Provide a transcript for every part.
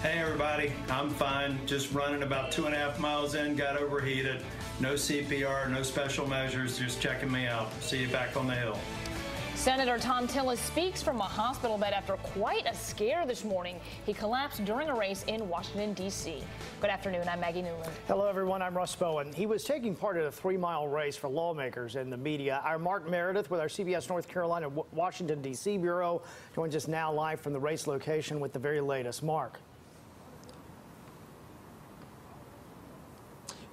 Hey everybody, I'm fine. Just running about 2.5 miles in, got overheated. No CPR, no special measures, just checking me out. See you back on the Hill. Senator Tom Tillis speaks from a hospital bed after quite a scare this morning. He collapsed during a race in Washington, D.C. Good afternoon, I'm Maggie Newland. Hello everyone, I'm Russ Bowen. He was taking part in a 3-mile race for lawmakers and the media. Our Mark Meredith with our CBS North Carolina Washington, D.C. Bureau joins us now live from the race location with the very latest. Mark.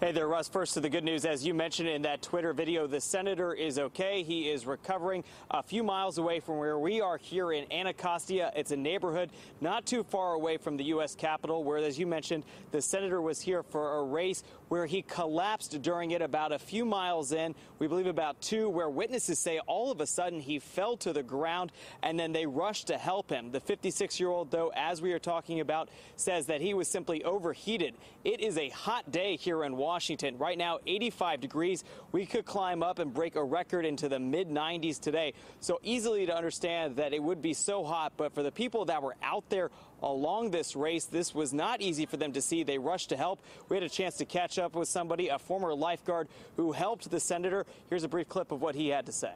Hey there, Russ. First to the good news. As you mentioned in that Twitter video, the senator is okay. He is recovering a few miles away from where we are here in Anacostia. It's a neighborhood not too far away from the U.S. Capitol, where, as you mentioned, the senator was here for a race where he collapsed during it about a few miles in, we believe about 2, where witnesses say all of a sudden he fell to the ground and then they rushed to help him. The 56-year-old, though, as we are talking about, says that he was simply overheated. It is a hot day here in Washington. Right now, 85 degrees. We could climb up and break a record into the mid-90s today. So easily to understand that it would be so hot. But for the people that were out there along this race, this was not easy for them to see. They rushed to help. We had a chance to catch up with somebody, a former lifeguard who helped the senator. Here's a brief clip of what he had to say.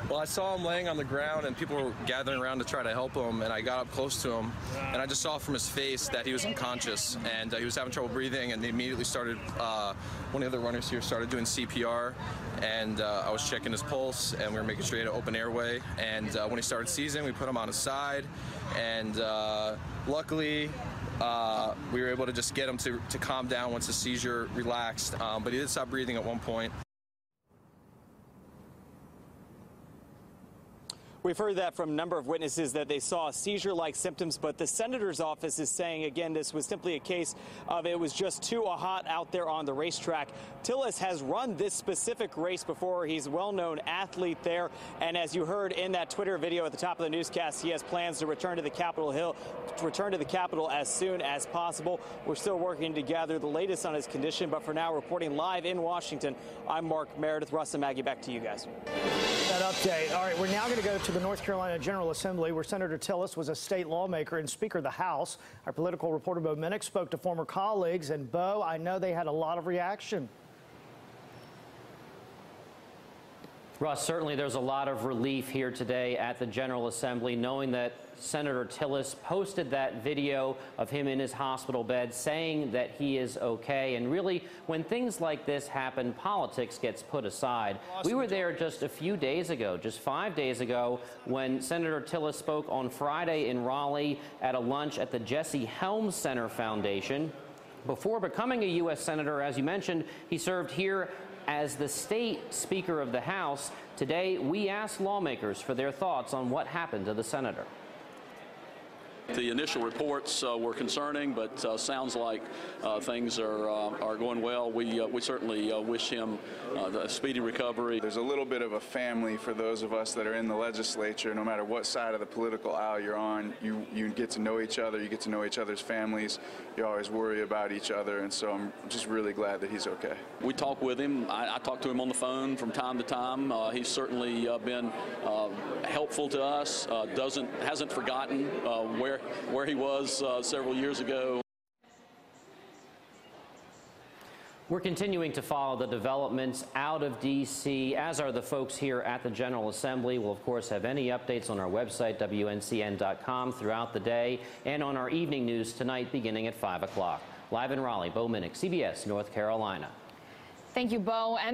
Well, I saw him laying on the ground and people were gathering around to try to help him, and I got up close to him and I just saw from his face that he was unconscious and he was having trouble breathing, and they immediately started, one of the other runners here started doing CPR, and I was checking his pulse and we were making sure he had an open airway, and when he started seizing, we put him on his side, and luckily we were able to just get him to calm down once the seizure relaxed, but he did stop breathing at one point. We've heard that from a number of witnesses that they saw seizure-like symptoms, but the senator's office is saying, again, this was simply a case of it was just too hot out there on the racetrack. Tillis has run this specific race before. He's a well-known athlete there, and as you heard in that Twitter video at the top of the newscast, he has plans to return to the Capitol Hill, to return to the Capitol as soon as possible. We're still working to gather the latest on his condition, but for now, reporting live in Washington, I'm Mark Meredith. Russ and Maggie, back to you guys. That update. All right, we're now going to go to the North Carolina General Assembly, where Senator Tillis was a state lawmaker and Speaker of the House. Our political reporter Bo Minnick spoke to former colleagues, and Bo, I know they had a lot of reaction. Russ, certainly there's a lot of relief here today at the General Assembly, knowing that Senator Tillis posted that video of him in his hospital bed saying that he is okay. And really, when things like this happen, politics gets put aside. We were there just a few days ago, just 5 days ago, when Senator Tillis spoke on Friday in Raleigh at a lunch at the Jesse Helms Center Foundation. Before becoming a U.S. Senator, as you mentioned, he served here as the state Speaker of the House. Today, we asked lawmakers for their thoughts on what happened to the senator. The initial reports were concerning, but sounds like things are going well. We certainly wish him a speedy recovery. There's a little bit of a family for those of us that are in the legislature. No matter what side of the political aisle you're on, you get to know each other, you get to know each other's families, you always worry about each other, and so I'm just really glad that he's okay. We talk with him. I talk to him on the phone from time to time. He's certainly been helpful to us, hasn't forgotten where he was several years ago. We're continuing to follow the developments out of D.C., as are the folks here at the General Assembly. We'll, of course, have any updates on our website, WNCN.com, throughout the day, and on our evening news tonight beginning at 5 o'clock. Live in Raleigh, Bo Minnick, CBS North Carolina. Thank you, Bo. And